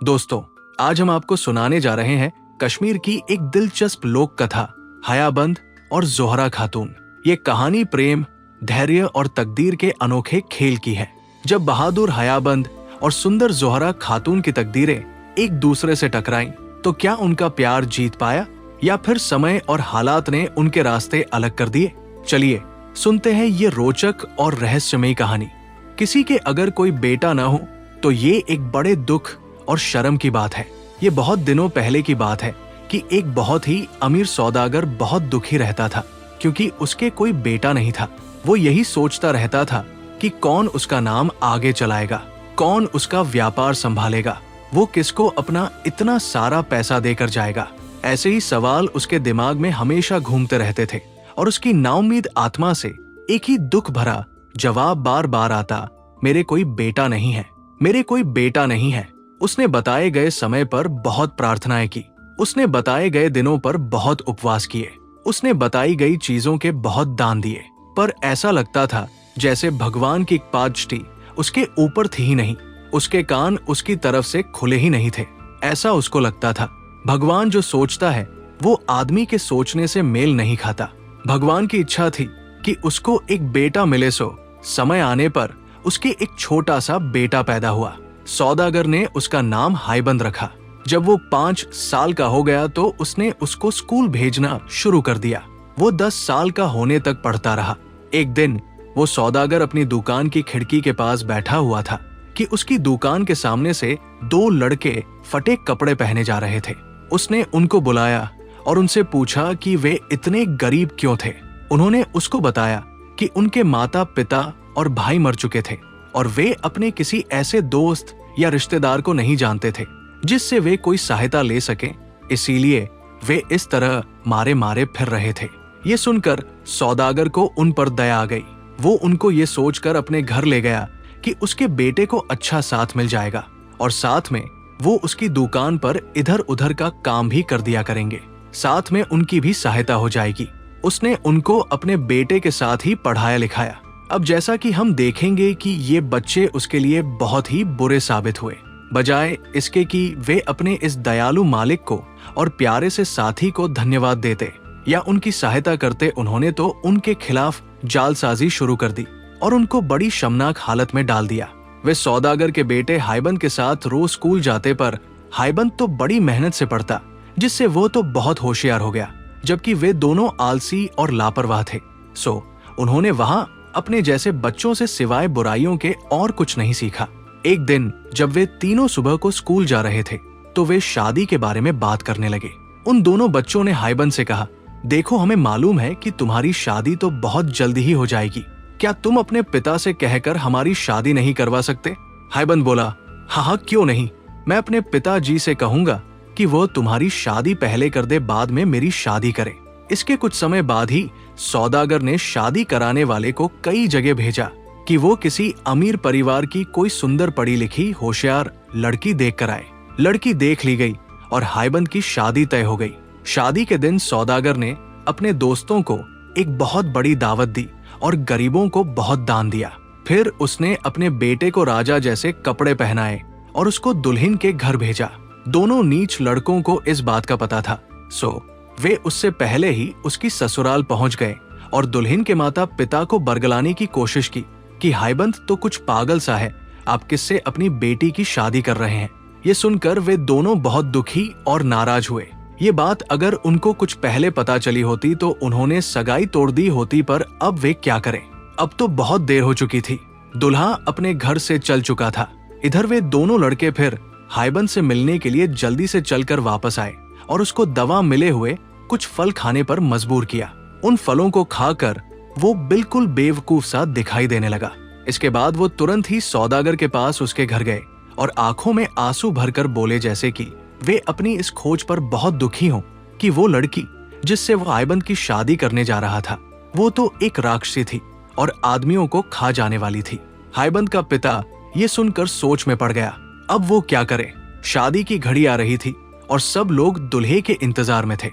दोस्तों, आज हम आपको सुनाने जा रहे हैं कश्मीर की एक दिलचस्प लोक कथा हयाबंद और जोहरा खातून। ये कहानी प्रेम, धैर्य और तकदीर के अनोखे खेल की है। जब बहादुर हयाबंद और सुंदर जोहरा खातून की तकदीरें एक दूसरे से टकराईं, तो क्या उनका प्यार जीत पाया या फिर समय और हालात ने उनके रास्ते अलग कर दिए? चलिए सुनते हैं ये रोचक और रहस्यमयी कहानी। किसी के अगर कोई बेटा न हो तो ये एक बड़े दुख और शर्म की बात है। ये बहुत दिनों पहले की बात है कि एक बहुत ही अमीर सौदागर बहुत दुखी रहता था क्योंकि उसके कोई बेटा नहीं था। वो यही सोचता रहता था कि कौन उसका नाम आगे चलाएगा, कौन उसका व्यापार संभालेगा, वो किसको अपना इतना सारा पैसा देकर जाएगा। ऐसे ही सवाल उसके दिमाग में हमेशा घूमते रहते थे और उसकी नाउम्मीद आत्मा से एक ही दुख भरा जवाब बार बार आता, मेरे कोई बेटा नहीं है, मेरे कोई बेटा नहीं है। उसने बताए गए समय पर बहुत प्रार्थनाएं की, उसने बताए गए दिनों पर बहुत उपवास किए, उसने बताई गई चीजों के बहुत दान दिए, पर ऐसा लगता था जैसे भगवान की पादष्टी उसके ऊपर थी ही नहीं, उसके कान उसकी तरफ से खुले ही नहीं थे। ऐसा उसको लगता था भगवान जो सोचता है वो आदमी के सोचने से मेल नहीं खाता। भगवान की इच्छा थी कि उसको एक बेटा मिले, सो समय आने पर उसके एक छोटा सा बेटा पैदा हुआ। सौदागर ने उसका नाम हायबंद रखा। जब वो 5 साल का हो गया तो उसने उसको स्कूल भेजना शुरू कर दिया। वो 10 साल का होने तक पढ़ता रहा। एक दिन वो सौदागर अपनी दुकान की खिड़की के पास बैठा हुआ था कि उसकी दुकान के सामने से 2 लड़के फटे कपड़े पहने जा रहे थे। उसने उनको बुलाया और उनसे पूछा कि वे इतने गरीब क्यों थे। उन्होंने उसको बताया कि उनके माता पिता और भाई मर चुके थे और वे अपने किसी ऐसे दोस्त या रिश्तेदार को नहीं जानते थे जिससे वे कोई सहायता ले सके, इसीलिए वे इस तरह मारे मारे फिर रहे थे। ये सुनकर सौदागर को उन पर दया आ गई। वो उनको ये सोचकर अपने घर ले गया कि उसके बेटे को अच्छा साथ मिल जाएगा और साथ में वो उसकी दुकान पर इधर उधर का काम भी कर दिया करेंगे, साथ में उनकी भी सहायता हो जाएगी। उसने उनको अपने बेटे के साथ ही पढ़ाया लिखाया। अब जैसा कि हम देखेंगे कि ये बच्चे उसके लिए बहुत ही बुरे साबित हुए। बजाय इसके कि वे अपने इस दयालु मालिक को और प्यारे से साथी को धन्यवाद देते या उनकी सहायता करते, उन्होंने तो उनके खिलाफ जालसाजी शुरू कर दी और उनको बड़ी शर्मनाक हालत में डाल दिया। वे सौदागर के बेटे हायबंद के साथ रोज स्कूल जाते, पर हायबंद तो बड़ी मेहनत से पढ़ता, जिससे वो तो बहुत होशियार हो गया, जबकि वे दोनों आलसी और लापरवाह थे। सो उन्होंने वहां अपने जैसे बच्चों से सिवाय बुराइयों के और कुछ नहीं सीखा। एक दिन जब वे तीनों सुबह को स्कूल जा रहे थे तो वे शादी के बारे में बात करने लगे। उन दोनों बच्चों ने हायबंद से कहा, देखो, हमें मालूम है कि तुम्हारी शादी तो बहुत जल्दी ही हो जाएगी, क्या तुम अपने पिता से कहकर हमारी शादी नहीं करवा सकते? हायबंद बोला, हाँ, क्यों नहीं, मैं अपने पिताजी से कहूंगा कि वो तुम्हारी शादी पहले कर दे, बाद में मेरी शादी करे। इसके कुछ समय बाद ही सौदागर ने शादी कराने वाले को कई जगह भेजा कि वो किसी अमीर परिवार की कोई सुंदर पढ़ी लिखी होशियार लड़की देख कर आए। लड़की देख ली गई और हायबंद की शादी तय हो गई। शादी के दिन सौदागर ने अपने दोस्तों को एक बहुत बड़ी दावत दी और गरीबों को बहुत दान दिया। फिर उसने अपने बेटे को राजा जैसे कपड़े पहनाए और उसको दुल्हन के घर भेजा। दोनों नीच लड़कों को इस बात का पता था, सो वे उससे पहले ही उसकी ससुराल पहुंच गए और दुल्हन के माता पिता को बरगलाने की कोशिश की कि हायबंद तो कुछ पागल सा है, आप किससे अपनी बेटी की शादी कर रहे हैं। ये सुनकर वे दोनों बहुत दुखी और नाराज हुए। ये बात अगर उनको कुछ पहले पता चली होती तो उन्होंने सगाई तोड़ दी होती, पर अब वे क्या करें? अब तो बहुत देर हो चुकी थी। दुल्हा अपने घर से चल चुका था। इधर वे दोनों लड़के फिर हायबंद से मिलने के लिए जल्दी से चलकर वापस आए और उसको दवा मिले हुए कुछ फल खाने पर मजबूर किया। उन फलों को खाकर वो बिल्कुल बेवकूफ सा दिखाई देने लगा। इसके बाद वो तुरंत ही सौदागर के पास उसके घर गए और आंखों में आंसू भरकर बोले जैसे कि वे अपनी इस खोज पर बहुत दुखी हों कि वो लड़की जिससे वो हायबंद की शादी करने जा रहा था, वो तो एक राक्षसी थी और आदमियों को खा जाने वाली थी। हायबंद का पिता ये सुनकर सोच में पड़ गया। अब वो क्या करे? शादी की घड़ी आ रही थी और सब लोग दूल्हे के इंतजार में थे।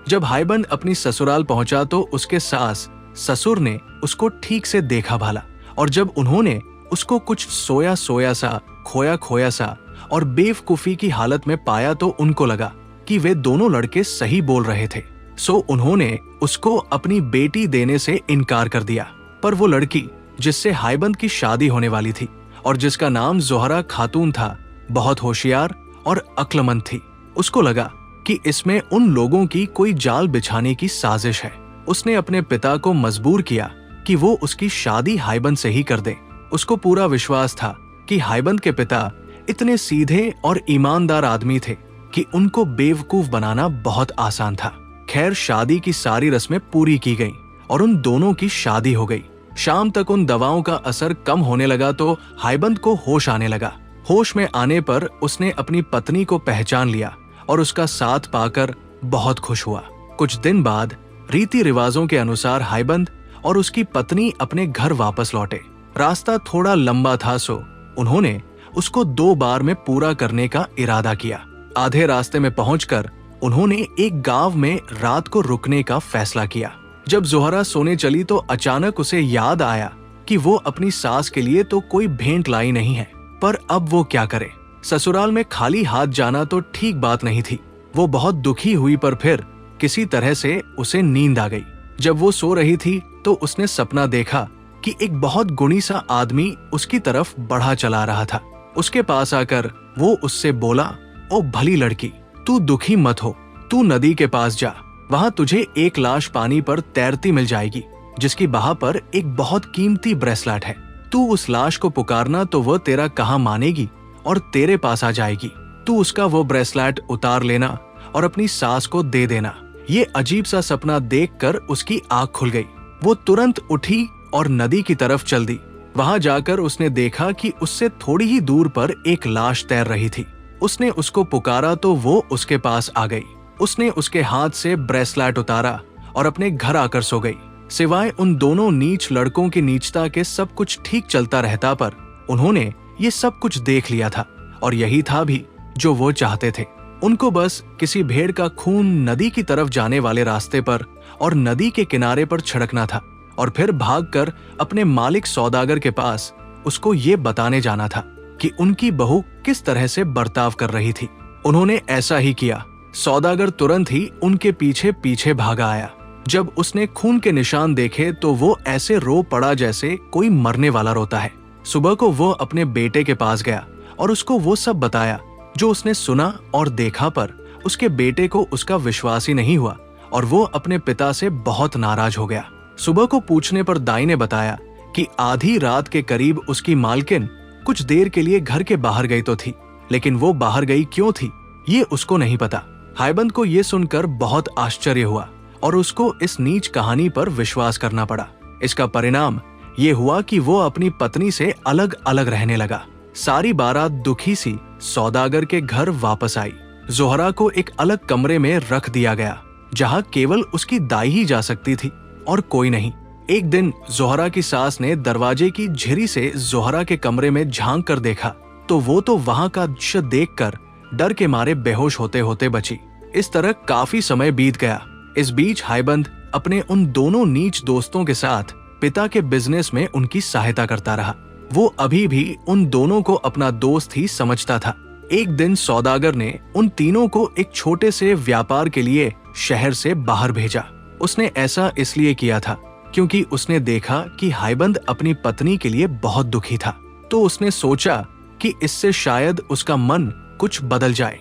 जब हायबंद अपनी ससुराल पहुंचा तो उसके सास ससुर ने उसको ठीक से देखा भाला और जब उन्होंने उसको कुछ सोया सोया सा, खोया खोया सा और बेवकूफी की हालत में पाया तो उनको लगा कि वे दोनों लड़के सही बोल रहे थे। सो उन्होंने उसको अपनी बेटी देने से इनकार कर दिया। पर वो लड़की जिससे हाइबंद की शादी होने वाली थी और जिसका नाम जोहरा खातून था, बहुत होशियार और अक्लमंद थी। उसको लगा कि इसमें उन लोगों की कोई जाल बिछाने की साजिश है। उसने अपने पिता को मजबूर किया कि वो उसकी शादी हाइबंद से ही कर दे। उसको पूरा विश्वास था कि हाइबंद के पिता इतने सीधे और ईमानदार आदमी थे कि उनको बेवकूफ बनाना बहुत आसान था। खैर, शादी की सारी रस्में पूरी की गईं और उन दोनों की शादी हो गई। शाम तक उन दवाओं का असर कम होने लगा तो हाइबंद को होश आने लगा। होश में आने पर उसने अपनी पत्नी को पहचान लिया और उसका साथ पाकर बहुत खुश हुआ। कुछ दिन बाद रीति रिवाजों के अनुसार हाइबंद और उसकी पत्नी अपने घर वापस लौटे। रास्ता थोड़ा लंबा था, सो उन्होंने उसको 2 बार में पूरा करने का इरादा किया। आधे रास्ते में पहुंचकर उन्होंने एक गांव में रात को रुकने का फैसला किया। जब जोहरा सोने चली तो अचानक उसे याद आया कि वो अपनी सास के लिए तो कोई भेंट लाई नहीं है, पर अब वो क्या करे। ससुराल में खाली हाथ जाना तो ठीक बात नहीं थी। वो बहुत दुखी हुई, पर फिर किसी तरह से उसे नींद आ गई। जब वो सो रही थी तो उसने सपना देखा कि एक बहुत गुणी सा आदमी उसकी तरफ बढ़ा चला रहा था। उसके पास आकर वो उससे बोला, ओ भली लड़की, तू दुखी मत हो, तू नदी के पास जा। वहां तुझे एक लाश पानी पर तैरती मिल जाएगी जिसकी बाह पर एक बहुत कीमती ब्रेसलेट है। तू उस लाश को पुकारना तो वह तेरा कहा मानेगी और तेरे पास आ जाएगी। तू उसका वो ब्रेसलेट उतार लेना और अपनी सास को दे देना। ये अजीब सा सपना देखकर उसकी आंख खुल गई। वो तुरंत उठी और नदी की तरफ चल दी। वहां जाकर उसने देखा कि उससे थोड़ी ही दूर पर एक लाश तैर रही थी। उसने उसको पुकारा तो वो उसके पास आ गई। उसने उसके हाथ से ब्रेसलेट उतारा और अपने घर आकर सो गई। सिवाय उन दोनों नीच लड़कों की नीचता के सब कुछ ठीक चलता रहता, पर उन्होंने ये सब कुछ देख लिया था और यही था भी जो वो चाहते थे। उनको बस किसी भेड़ का खून नदी की तरफ जाने वाले रास्ते पर और नदी के किनारे पर छिड़कना था और फिर भागकर अपने मालिक सौदागर के पास उसको ये बताने जाना था कि उनकी बहू किस तरह से बर्ताव कर रही थी। उन्होंने ऐसा ही किया। सौदागर तुरंत ही उनके पीछे पीछे भागा आया। जब उसने खून के निशान देखे तो वो ऐसे रो पड़ा जैसे कोई मरने वाला रोता है। सुबह को वो अपने बेटे के पास गया और उसको वो सब बताया जो उसने सुना और देखा, पर उसके बेटे को उसका विश्वास ही नहीं हुआ और वो अपने पिता से बहुत नाराज हो गया। सुबह को पूछने पर दाई ने बताया कि आधी रात के करीब उसकी मालकिन कुछ देर के लिए घर के बाहर गई तो थी, लेकिन वो बाहर गई क्यों थी ये उसको नहीं पता। हाइबंद को ये सुनकर बहुत आश्चर्य हुआ और उसको इस नीच कहानी पर विश्वास करना पड़ा। इसका परिणाम ये हुआ कि वो अपनी पत्नी से अलग अलग रहने लगा। सारी बारात दुखी सी सौदागर के घर वापस आई। जोहरा को एक अलग कमरे में रख दिया गया जहाँ केवल उसकी दाई ही जा सकती थी और कोई नहीं। एक दिन जोहरा की सास ने दरवाजे की झिरी से जोहरा के कमरे में झांक कर देखा तो वो तो वहाँ का दृश्य देखकर डर के मारे बेहोश होते होते बची। इस तरह काफी समय बीत गया। इस बीच हाइबंद अपने उन दोनों नीच दोस्तों के साथ पिता के बिजनेस में उनकी सहायता करता रहा। वो अभी भी उन दोनों को अपना दोस्त ही समझता था। एक दिन सौदागर ने उन तीनों को एक छोटे से व्यापार के लिए शहर से बाहर भेजा। उसने ऐसा इसलिए किया था क्योंकि उसने देखा कि हाइबंद अपनी पत्नी के लिए बहुत दुखी था, तो उसने सोचा कि इससे शायद उसका मन कुछ बदल जाए।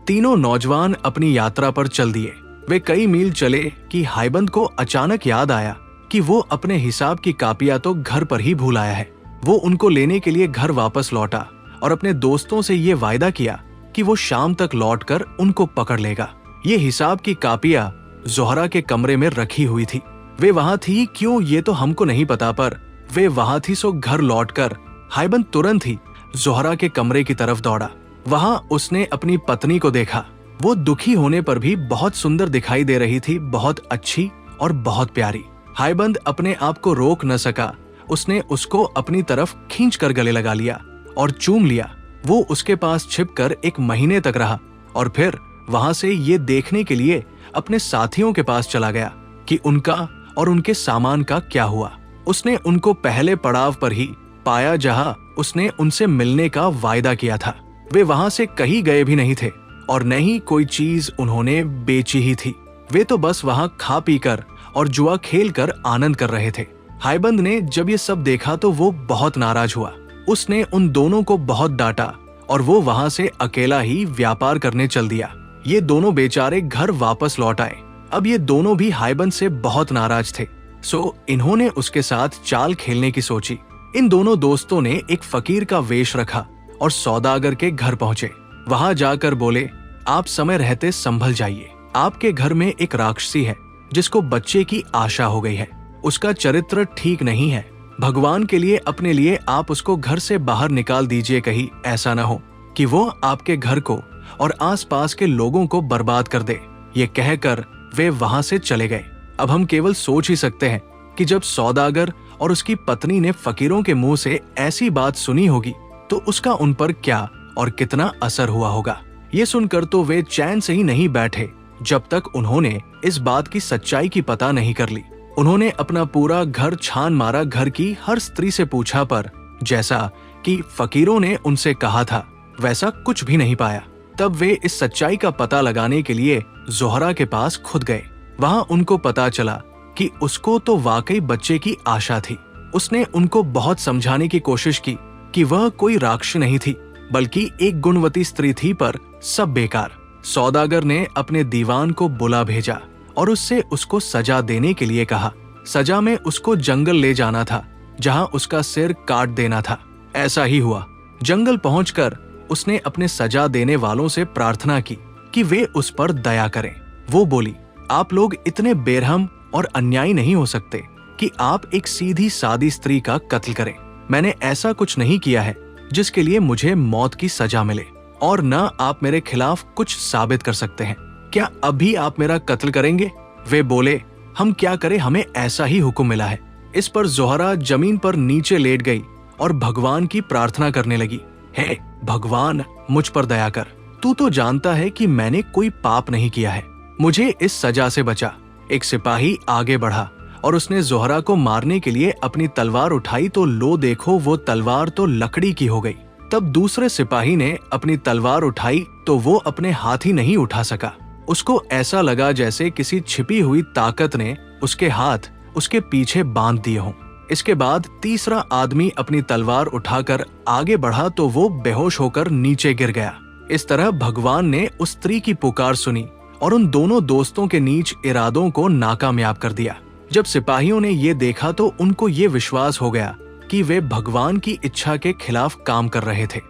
तीनों नौजवान अपनी यात्रा पर चल दिए। वे कई मील चले कि हाइबंद को अचानक याद आया कि वो अपने हिसाब की कापियां तो घर पर ही भूल आया है। वो उनको लेने के लिए घर वापस लौटा और अपने दोस्तों से ये वायदा किया कि वो शाम तक लौटकर उनको पकड़ लेगा। ये हिसाब की कापियां जोहरा के कमरे में रखी हुई थी। वे वहां थी क्यों ये तो हमको नहीं पता, पर वे वहां थी। सो घर लौटकर हाइबंद तुरंत ही जोहरा के कमरे की तरफ दौड़ा। वहां उसने अपनी पत्नी को देखा। वो दुखी होने पर भी बहुत सुंदर दिखाई दे रही थी, बहुत अच्छी और बहुत प्यारी। हाइबंद अपने आप को रोक न सका। उसने उसको अपनी तरफ खींच कर गले लगा लिया और चूम लिया। वो उसके पास छिपकर 1 महीने तक रहा और फिर वहां से ये देखने के लिए अपने साथियों के पास चला गया कि उनका और उनके सामान का क्या हुआ। उसने उनको पहले पड़ाव पर ही पाया जहां उसने उनसे मिलने का वायदा किया था। वे वहां से कहीं गए भी नहीं थे और न ही कोई चीज उन्होंने बेची ही थी। वे तो बस वहां खा पी कर और जुआ खेल कर आनंद कर रहे थे। हायबंद ने जब ये सब देखा तो वो बहुत नाराज हुआ। उसने उन दोनों को बहुत डांटा और वो वहां से अकेला ही व्यापार करने चल दिया। ये दोनों बेचारे घर वापस लौट आए। अब ये दोनों भी हायबंद से बहुत नाराज थे, सो इन्होंने उसके साथ चाल खेलने की सोची। इन दोनों दोस्तों ने एक फकीर का वेश रखा और सौदागर के घर पहुंचे। वहां जाकर बोले, आप समय रहते संभल जाइए। आपके घर में एक राक्षसी है जिसको बच्चे की आशा हो गई है। उसका चरित्र ठीक नहीं है। भगवान के लिए अपने लिए आप उसको घर से बाहर निकाल दीजिए, कहीं ऐसा न हो कि वो आपके घर को और आसपास के लोगों को बर्बाद कर दे। ये कहकर वे वहां से चले गए। अब हम केवल सोच ही सकते हैं कि जब सौदागर और उसकी पत्नी ने फकीरों के मुंह से ऐसी बात सुनी होगी तो उसका उन पर क्या और कितना असर हुआ होगा। ये सुनकर तो वे चैन से ही नहीं बैठे जब तक उन्होंने इस बात की सच्चाई की पता नहीं कर ली। उन्होंने अपना पूरा घर छान मारा, घर की हर स्त्री से पूछा, पर जैसा कि फकीरों ने उनसे कहा था वैसा कुछ भी नहीं पाया। तब वे इस सच्चाई का पता लगाने के लिए जोहरा के पास खुद गए। वहां उनको पता चला कि उसको तो वाकई बच्चे की आशा थी। उसने उनको बहुत समझाने की कोशिश की कि वह कोई राक्षस नहीं थी बल्कि एक गुणवती स्त्री थी, पर सब बेकार। सौदागर ने अपने दीवान को बुला भेजा और उससे उसको सजा देने के लिए कहा। सजा में उसको जंगल ले जाना था जहां उसका सिर काट देना था। ऐसा ही हुआ। जंगल पहुंचकर उसने अपने सजा देने वालों से प्रार्थना की कि वे उस पर दया करें। वो बोली, आप लोग इतने बेरहम और अन्यायी नहीं हो सकते कि आप एक सीधी सादी स्त्री का कत्ल करें। मैंने ऐसा कुछ नहीं किया है जिसके लिए मुझे मौत की सजा मिले, और न आप मेरे खिलाफ कुछ साबित कर सकते हैं। क्या अभी आप मेरा कत्ल करेंगे? वे बोले, हम क्या करें, हमें ऐसा ही हुक्म मिला है। इस पर जोहरा जमीन पर नीचे लेट गई और भगवान की प्रार्थना करने लगी। हे भगवान, मुझ पर दया कर। तू तो जानता है कि मैंने कोई पाप नहीं किया है। मुझे इस सजा से बचा। एक सिपाही आगे बढ़ा और उसने जोहरा को मारने के लिए अपनी तलवार उठाई तो लो देखो, वो तलवार तो लकड़ी की हो गई। तब दूसरे सिपाही ने अपनी तलवार उठाई तो वो अपने हाथ ही नहीं उठा सका। उसको ऐसा लगा जैसे किसी छिपी हुई ताकत ने उसके हाथ उसके पीछे बांध दिए हों। इसके बाद तीसरा आदमी अपनी तलवार उठाकर आगे बढ़ा तो वो बेहोश होकर नीचे गिर गया। इस तरह भगवान ने उस स्त्री की पुकार सुनी और उन दोनों दोस्तों के नीच इरादों को नाकामयाब कर दिया। जब सिपाहियों ने ये देखा तो उनको ये विश्वास हो गया कि वे भगवान की इच्छा के खिलाफ काम कर रहे थे।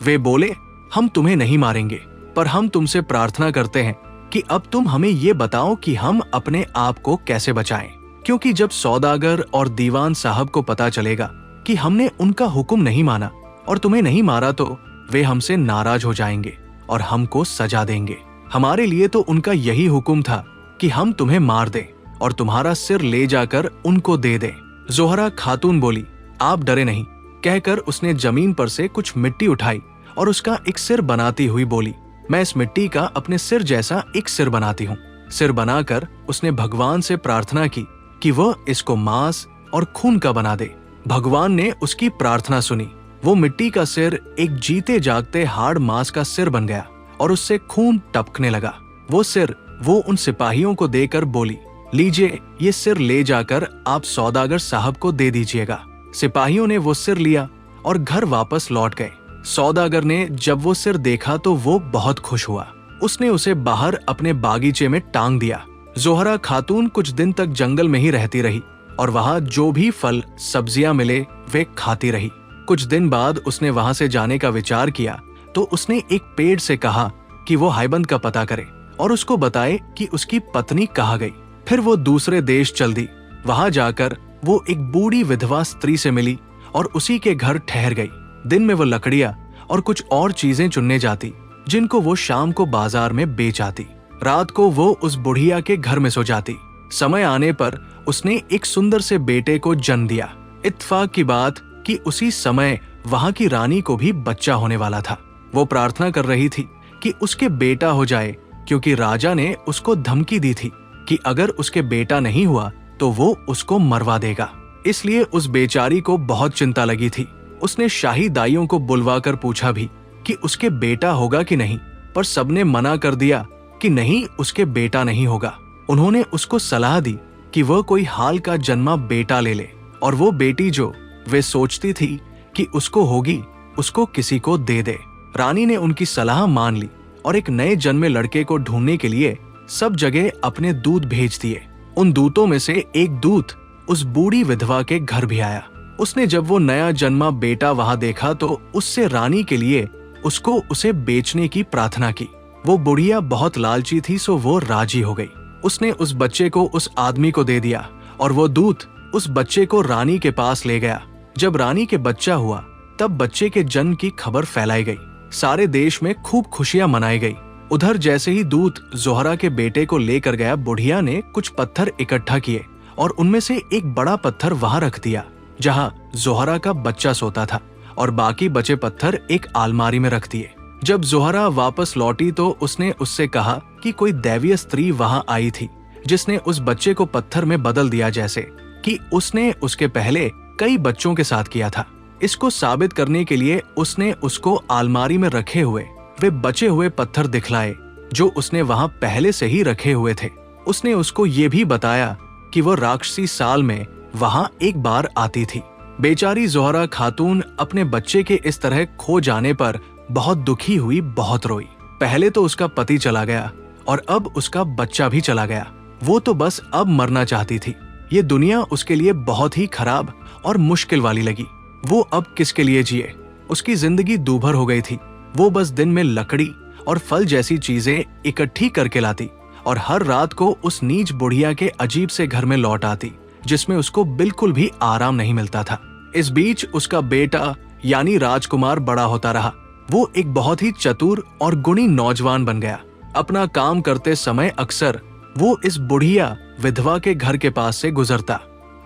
वे बोले, हम तुम्हें नहीं मारेंगे, पर हम तुमसे प्रार्थना करते हैं कि अब तुम हमें ये बताओ कि हम अपने आप को कैसे बचाएं, क्योंकि जब सौदागर और दीवान साहब को पता चलेगा कि हमने उनका हुक्म नहीं माना और तुम्हें नहीं मारा तो वे हमसे नाराज हो जाएंगे और हमको सजा देंगे। हमारे लिए तो उनका यही हुक्म था कि हम तुम्हें मार दें और तुम्हारा सिर ले जाकर उनको दे दें। जोहरा खातून बोली, आप डरे नहीं, कहकर उसने जमीन पर से कुछ मिट्टी उठाई और उसका एक सिर बनाती हुई बोली, मैं इस मिट्टी का अपने सिर जैसा एक सिर बनाती हूँ। सिर बनाकर उसने भगवान से प्रार्थना की कि वह इसको मांस और खून का बना दे। भगवान ने उसकी प्रार्थना सुनी। वो मिट्टी का सिर एक जीते जागते हाड़ मांस का सिर बन गया और उससे खून टपकने लगा। वो सिर वो उन सिपाहियों को देकर बोली, लीजिए, ये सिर ले जाकर आप सौदागर साहब को दे दीजिएगा। सिपाहियों ने वो सिर लिया और घर वापस लौट गए। सौदागर ने जब वो सिर देखा तो वो बहुत खुश हुआ। उसने उसे बाहर अपने बागीचे में टांग दिया। जोहरा खातून कुछ दिन तक जंगल में ही रहती रही और वहां जो भी फल सब्जियां मिले वे खाती रही। कुछ दिन बाद उसने वहां से जाने का विचार किया तो उसने एक पेड़ से कहा कि वो हायबंद का पता करे और उसको बताए कि उसकी पत्नी कहाँ गई। फिर वो दूसरे देश चल दी। वहां जाकर वो एक बूढ़ी विधवा स्त्री से मिली और उसी के घर ठहर गई। दिन में वो लकड़ियां और कुछ और चीजें चुनने जाती जिनको वो शाम को बाजार में बेच आती। रात को वो उस बुढ़िया के घर में सो जाती। समय आने पर उसने एक सुंदर से बेटे को जन्म दिया। इत्तेफाक की बात कि उसी समय वहां की रानी को भी बच्चा होने वाला था। वो प्रार्थना कर रही थी कि उसके बेटा हो जाए, क्योंकि राजा ने उसको धमकी दी थी कि अगर उसके बेटा नहीं हुआ तो वो उसको मरवा देगा। इसलिए उस बेचारी को बहुत चिंता लगी थी। उसने शाही दाइयों को बुलवा कर पूछा भी कि उसके बेटा होगा कि नहीं, पर सबने मना कर दिया कि नहीं, उसके बेटा नहीं होगा। उन्होंने उसको सलाह दी कि वह कोई हाल का जन्मा बेटा ले ले, और वो बेटी जो वे सोचती थी कि उसको होगी, उसको किसी को दे दे। रानी ने उनकी सलाह मान ली और एक नए जन्मे लड़के को ढूंढने के लिए सब जगह अपने दूत भेज दिए। उन दूतों में से एक दूत उस बूढ़ी विधवा के घर भी आया। उसने जब वो नया जन्मा बेटा वहां देखा तो उससे रानी के लिए उसको उसे बेचने की प्रार्थना की। वो बुढ़िया बहुत लालची थी, सो वो राजी हो गई। उसने उस बच्चे को उस आदमी को दे दिया और वो दूत उस बच्चे को रानी के पास ले गया। जब रानी के बच्चा हुआ तब बच्चे के जन्म की खबर फैलाई गई। सारे देश में खूब खुशियां मनाई गई। उधर जैसे ही दूत जोहरा के बेटे को लेकर गया, बुढ़िया ने कुछ पत्थर इकट्ठा किए और उनमें से एक बड़ा पत्थर वहां रख दिया जहां जोहरा का बच्चा सोता था, और बाकी बचे पत्थर एक अलमारी में रख दिए। जब जोहरा वापस लौटी तो उसने उससे कहा कि कोई दैवीय स्त्री वहां आई थी जिसने उस बच्चे को पत्थर में बदल दिया, जैसे कि उसने उसके पहले कई बच्चों के साथ किया था। इसको साबित करने के लिए उसने उसको अलमारी में रखे हुए वे बचे हुए पत्थर दिखलाए जो उसने वहां पहले से ही रखे हुए थे। उसने उसको ये भी बताया कि वो राक्षसी साल में वहां एक बार आती थी। बेचारी जोहरा खातून अपने बच्चे के इस तरह खो जाने पर बहुत दुखी हुई, बहुत रोई। पहले तो उसका पति चला गया और अब उसका बच्चा भी चला गया। वो तो बस अब मरना चाहती थी। ये दुनिया उसके लिए बहुत ही खराब और मुश्किल वाली लगी। वो अब किसके लिए जिए? उसकी जिंदगी दूभर हो गई थी। वो बस दिन में लकड़ी और फल जैसी चीजें इकट्ठी करके लाती और हर रात को उस नीच बुढ़िया के अजीब से घर में लौट आती जिसमें उसको बिल्कुल भी आराम नहीं मिलता था। इस बीच उसका बेटा यानी राजकुमार बड़ा होता रहा। वो एक बहुत ही चतुर और गुणी नौजवान बन गया। अपना काम करते समय अक्सर वो इस बुढ़िया विधवा के घर के पास से गुजरता।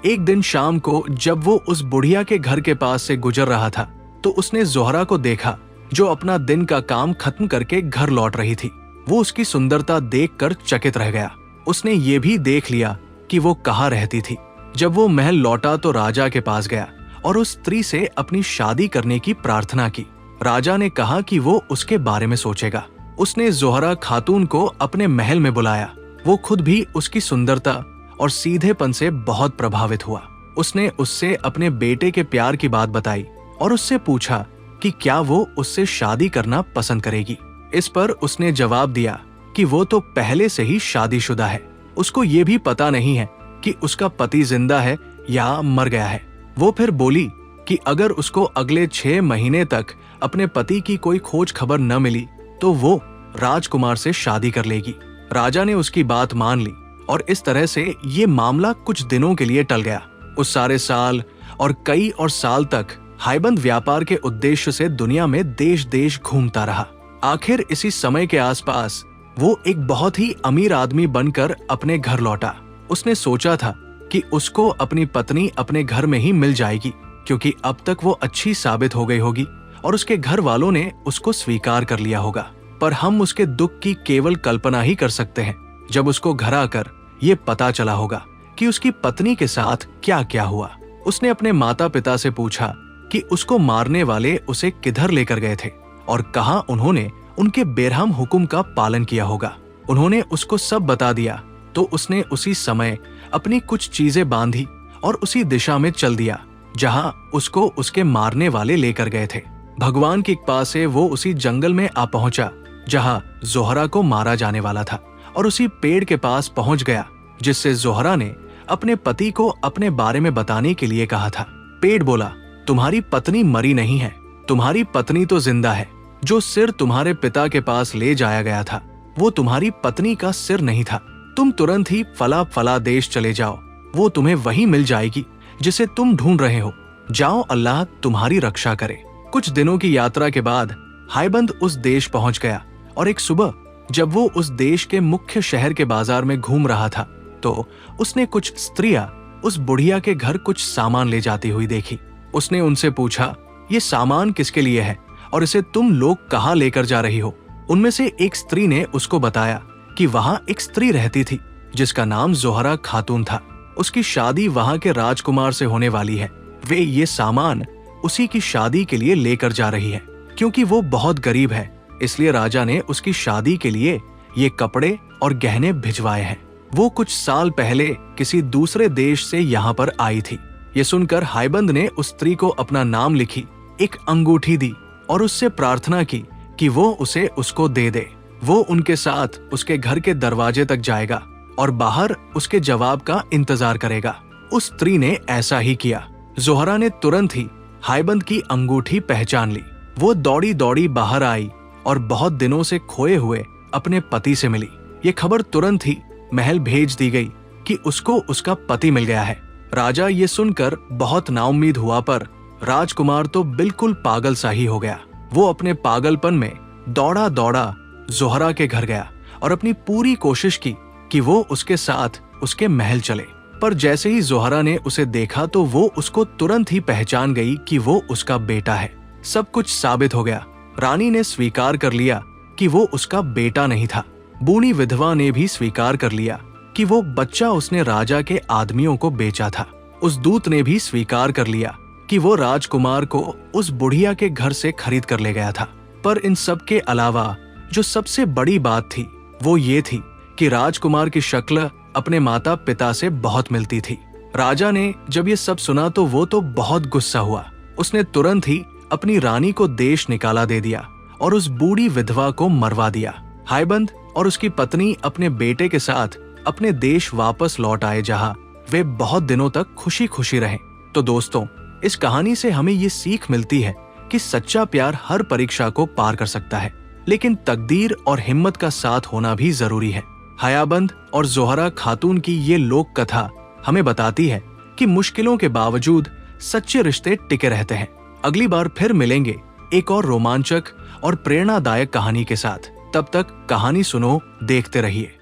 एक दिन शाम को जब वो उस बुढ़िया के घर के पास से गुजर रहा था तो उसने जोहरा को देखा जो अपना दिन का काम खत्म करके घर लौट रही थी। वो उसकी सुंदरता देखकर चकित रह गया। उसने ये भी देख लिया कि वो कहाँ रहती थी। जब वो महल लौटा तो राजा के पास गया और उस स्त्री से अपनी शादी करने की प्रार्थना की। राजा ने कहा कि वो उसके बारे में सोचेगा। उसने जोहरा खातून को अपने महल में बुलाया। वो खुद भी उसकी सुंदरता और सीधेपन से बहुत प्रभावित हुआ। उसने उससे अपने बेटे के प्यार की बात बताई और उससे पूछा कि क्या वो उससे शादी करना पसंद करेगी। इस पर उसने जवाब दिया कि वो तो पहले से ही शादीशुदा है। उसको ये भी पता नहीं है कि उसका पति जिंदा है या मर गया है। वो फिर बोली कि अगर उसको अगले 6 महीने तक अपने पति की कोई खोज खबर न मिली तो वो राजकुमार से शादी कर लेगी। राजा ने उसकी बात मान ली और इस तरह से ये मामला कुछ दिनों के लिए टल गया। उस सारे साल और कई और साल तक हायबंद व्यापार के उद्देश्य से दुनिया में देश देश घूमता रहा। आखिर इसी समय के आसपास वो एक बहुत ही अमीर आदमी बनकर अपने घर लौटा। उसने सोचा था कि उसको अपनी पत्नी अपने घर में ही मिल जाएगी क्योंकि अब तक वो अच्छी साबित हो गई होगी और उसके घर वालों ने उसको स्वीकार कर लिया होगा। पर हम उसके दुख की केवल कल्पना ही कर सकते हैं जब उसको घर आकर ये पता चला होगा कि उसकी पत्नी के साथ क्या क्या हुआ। उसने अपने माता पिता से पूछा कि उसको मारने वाले उसे किधर लेकर गए थे और कहां उन्होंने उनके बेरहम हुक्म का पालन किया होगा। उन्होंने उसको सब बता दिया तो उसने उसी समय अपनी कुछ चीजें बांधी और उसी दिशा में चल दिया जहां उसको उसके मारने वाले लेकर गए थे। भगवान की कृपा से वो उसी जंगल में आ पहुंचा जहां जोहरा को मारा जाने वाला था और उसी पेड़ के पास पहुंच गया जिससे जोहरा ने अपने पति को अपने बारे में बताने के लिए कहा था। पेड़ बोला, तुम्हारी पत्नी मरी नहीं है, तुम्हारी पत्नी तो जिंदा है। जो सिर तुम्हारे पिता के पास ले जाया गया था वो तुम्हारी पत्नी का सिर नहीं था। तुम तुरंत ही फला फला देश चले जाओ, वो तुम्हें वही मिल जाएगी जिसे तुम ढूंढ रहे हो। जाओ, अल्लाह तुम्हारी रक्षा करे। कुछ दिनों की यात्रा के बाद हायबंद उस देश पहुंच गया और एक सुबह जब वो उस देश के मुख्य शहर के बाजार में घूम रहा था तो उसने कुछ स्त्रियां उस बुढ़िया के घर कुछ सामान ले जाती हुई देखी। उसने उनसे पूछा, ये सामान किसके लिए है और इसे तुम लोग कहाँ लेकर जा रही हो? उनमें से एक स्त्री ने उसको बताया कि वहां एक स्त्री रहती थी जिसका नाम जोहरा खातून था। उसकी शादी वहां के राजकुमार से होने वाली है। वे ये सामान उसी की शादी के लिए लेकर जा रही है क्योंकि वो बहुत गरीब है, इसलिए राजा ने उसकी शादी के लिए ये कपड़े और गहने भिजवाए हैं। वो कुछ साल पहले किसी दूसरे देश से यहाँ पर आई थी। ये सुनकर हायबंद ने उस स्त्री को अपना नाम लिखी एक अंगूठी दी और उससे प्रार्थना की कि वो उसे उसको दे दे। वो उनके साथ उसके घर के दरवाजे तक जाएगा और बाहर उसके जवाब का इंतजार करेगा। उस स्त्री ने ऐसा ही किया। जोहरा ने तुरंत ही हायबंद की अंगूठी पहचान ली। वो दौड़ी दौड़ी बाहर आई और बहुत दिनों से खोए हुए अपने पति से मिली। ये खबर तुरंत ही महल भेज दी गई कि उसको उसका पति मिल गया है। राजा ये सुनकर बहुत नाउम्मीद हुआ, पर राजकुमार तो बिल्कुल पागल सा ही हो गया। वो अपने पागलपन में दौड़ा दौड़ा जोहरा के घर गया और अपनी पूरी कोशिश की कि वो उसके साथ उसके महल चले। पर जैसे ही जोहरा ने उसे देखा तो वो उसको तुरंत ही पहचान गई कि वो उसका बेटा है। सब कुछ साबित हो गया। रानी ने स्वीकार कर लिया कि वो उसका बेटा नहीं था। बूढ़ी विधवा ने भी स्वीकार कर लिया कि वो बच्चा उसने राजा के आदमियों को बेचा था। उस दूत ने भी स्वीकार कर लिया कि वो राजकुमार को उस बुढ़िया के घर से खरीद कर ले गया था। पर इन सब के अलावा जो सबसे बड़ी बात थी वो ये थी कि राजकुमार की शक्ल अपने माता पिता से बहुत मिलती थी। राजा ने जब ये सब सुना तो वो तो बहुत गुस्सा हुआ। उसने तुरंत ही अपनी रानी को देश निकाला दे दिया और उस बूढ़ी विधवा को मरवा दिया। हायबंद और उसकी पत्नी अपने बेटे के साथ अपने देश वापस लौट आए, जहां वे बहुत दिनों तक खुशी खुशी रहे। तो दोस्तों, इस कहानी से हमें ये सीख मिलती है कि सच्चा प्यार हर परीक्षा को पार कर सकता है, लेकिन तकदीर और हिम्मत का साथ होना भी जरूरी है। हयाबंद और जोहरा खातून की ये लोक कथा हमें बताती है कि मुश्किलों के बावजूद सच्चे रिश्ते टिके रहते हैं। अगली बार फिर मिलेंगे एक और रोमांचक और प्रेरणादायक कहानी के साथ। तब तक कहानी सुनो, देखते रहिए।